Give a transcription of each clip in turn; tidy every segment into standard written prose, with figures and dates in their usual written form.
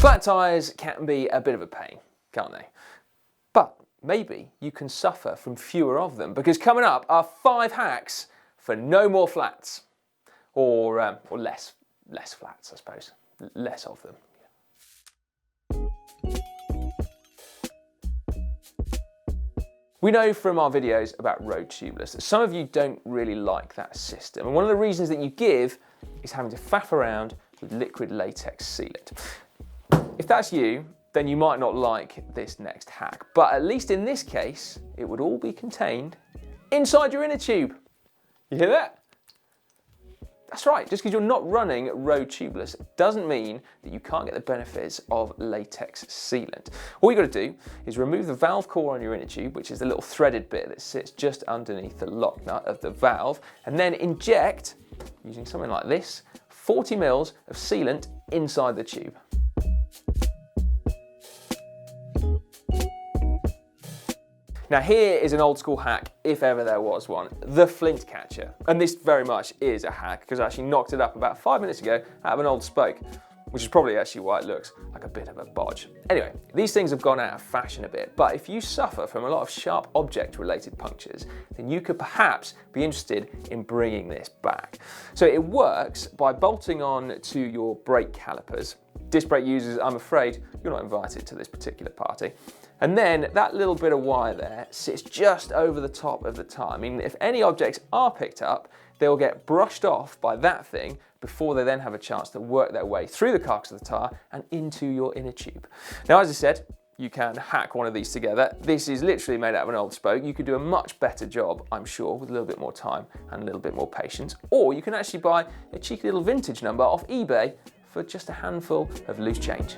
Flat tyres can be a bit of a pain, can't they? But maybe you can suffer from fewer of them, because coming up are 5 hacks for no more flats. Or less flats, I suppose. Less of them. We know from our videos about road tubeless that some of you don't really like that system, and one of the reasons that you give is having to faff around with liquid latex sealant. If that's you, then you might not like this next hack, but at least in this case, it would all be contained inside your inner tube. You hear that? That's right, just because you're not running road tubeless doesn't mean that you can't get the benefits of latex sealant. All you've got to do is remove the valve core on your inner tube, which is the little threaded bit that sits just underneath the lock nut of the valve, and then inject, using something like this, 40 mils of sealant inside the tube. Now here is an old school hack, if ever there was one, the Flint Catcher. And this very much is a hack, because I actually knocked it up about 5 minutes ago out of an old spoke, which is probably actually why it looks like a bit of a bodge. Anyway, these things have gone out of fashion a bit, but if you suffer from a lot of sharp object related punctures, then you could perhaps be interested in bringing this back. So it works by bolting on to your brake calipers. Disc brake users, I'm afraid you're not invited to this particular party. And then that little bit of wire there sits just over the top of the tyre. I mean, if any objects are picked up, they'll get brushed off by that thing before they then have a chance to work their way through the carcass of the tyre and into your inner tube. Now, as I said, you can hack one of these together. This is literally made out of an old spoke. You could do a much better job, I'm sure, with a little bit more time and a little bit more patience. Or you can actually buy a cheeky little vintage number off eBay for just a handful of loose change.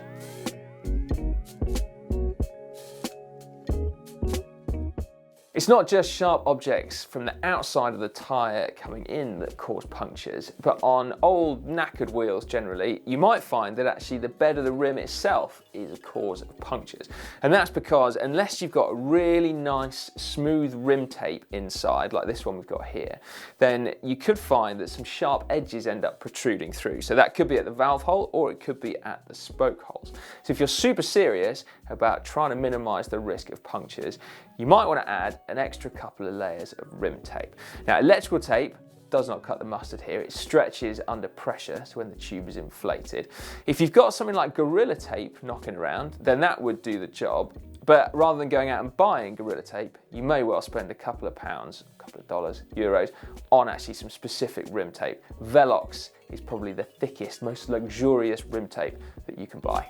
It's not just sharp objects from the outside of the tyre coming in that cause punctures, but on old knackered wheels generally, you might find that actually the bed of the rim itself is a cause of punctures. And that's because unless you've got a really nice smooth rim tape inside, like this one we've got here, then you could find that some sharp edges end up protruding through. So that could be at the valve hole or it could be at the spoke holes. So if you're super serious about trying to minimize the risk of punctures, you might want to add an extra couple of layers of rim tape. Now, electrical tape does not cut the mustard here. It stretches under pressure, so when the tube is inflated. If you've got something like Gorilla Tape knocking around, then that would do the job. But rather than going out and buying Gorilla Tape, you may well spend a couple of pounds, a couple of dollars, euros, on actually some specific rim tape. Velox is probably the thickest, most luxurious rim tape that you can buy.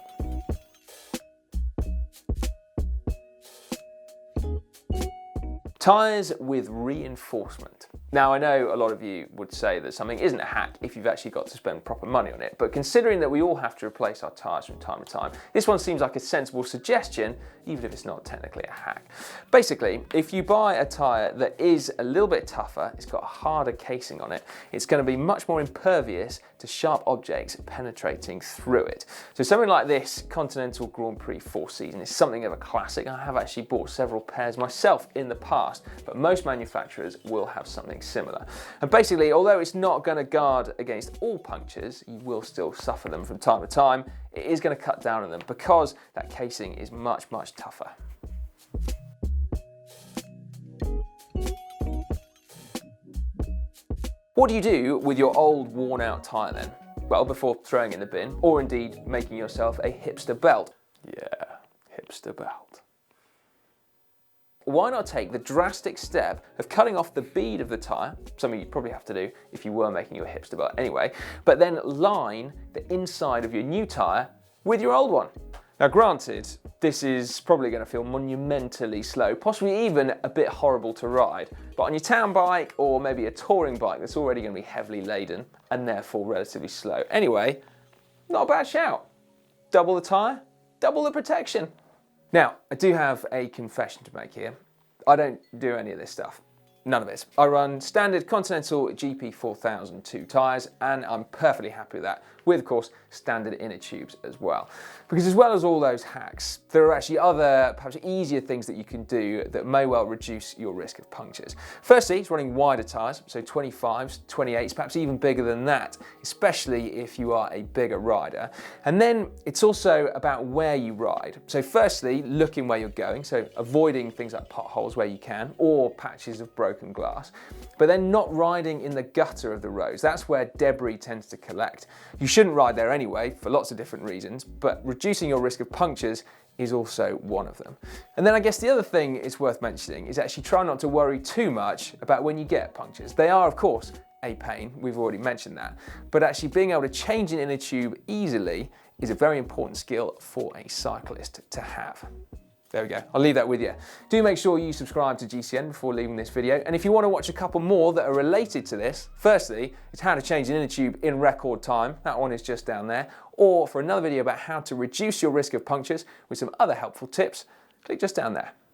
Tyres with reinforcement. Now, I know a lot of you would say that something isn't a hack if you've actually got to spend proper money on it, but considering that we all have to replace our tyres from time to time, this one seems like a sensible suggestion, even if it's not technically a hack. Basically, if you buy a tyre that is a little bit tougher, it's got a harder casing on it, it's going to be much more impervious to sharp objects penetrating through it. So something like this Continental Grand Prix 4Season is something of a classic. I have actually bought several pairs myself in the past, but most manufacturers will have something similar. And basically, although it's not going to guard against all punctures, you will still suffer them from time to time. It is going to cut down on them because that casing is much, much tougher. What do you do with your old worn out tyre then? Well, before throwing it in the bin, or indeed making yourself a hipster belt. Yeah, hipster belt. Why not take the drastic step of cutting off the bead of the tyre, something you'd probably have to do if you were making your hipster belt anyway, but then line the inside of your new tyre with your old one. Now granted, this is probably going to feel monumentally slow, possibly even a bit horrible to ride, but on your town bike or maybe a touring bike that's already going to be heavily laden and therefore relatively slow. Anyway, not a bad shout. Double the tyre, double the protection. Now, I do have a confession to make here. I don't do any of this stuff. None of it. I run standard Continental GP4002 tyres and I'm perfectly happy with that, with of course standard inner tubes as well. Because as well as all those hacks, there are actually other perhaps easier things that you can do that may well reduce your risk of punctures. Firstly, it's running wider tyres, so 25s, 28s, perhaps even bigger than that, especially if you are a bigger rider. And then it's also about where you ride. So firstly, looking where you're going, so avoiding things like potholes where you can, or patches of broken glass. But then not riding in the gutter of the roads. That's where debris tends to collect. You shouldn't ride there anyway, for lots of different reasons, but reducing your risk of punctures is also one of them. And then I guess the other thing it's worth mentioning is actually try not to worry too much about when you get punctures. They are, of course, a pain, we've already mentioned that, but actually being able to change an inner tube easily is a very important skill for a cyclist to have. There we go, I'll leave that with you. Do make sure you subscribe to GCN before leaving this video, and if you want to watch a couple more that are related to this, firstly, it's how to change an inner tube in record time, that one is just down there, or for another video about how to reduce your risk of punctures with some other helpful tips, click just down there.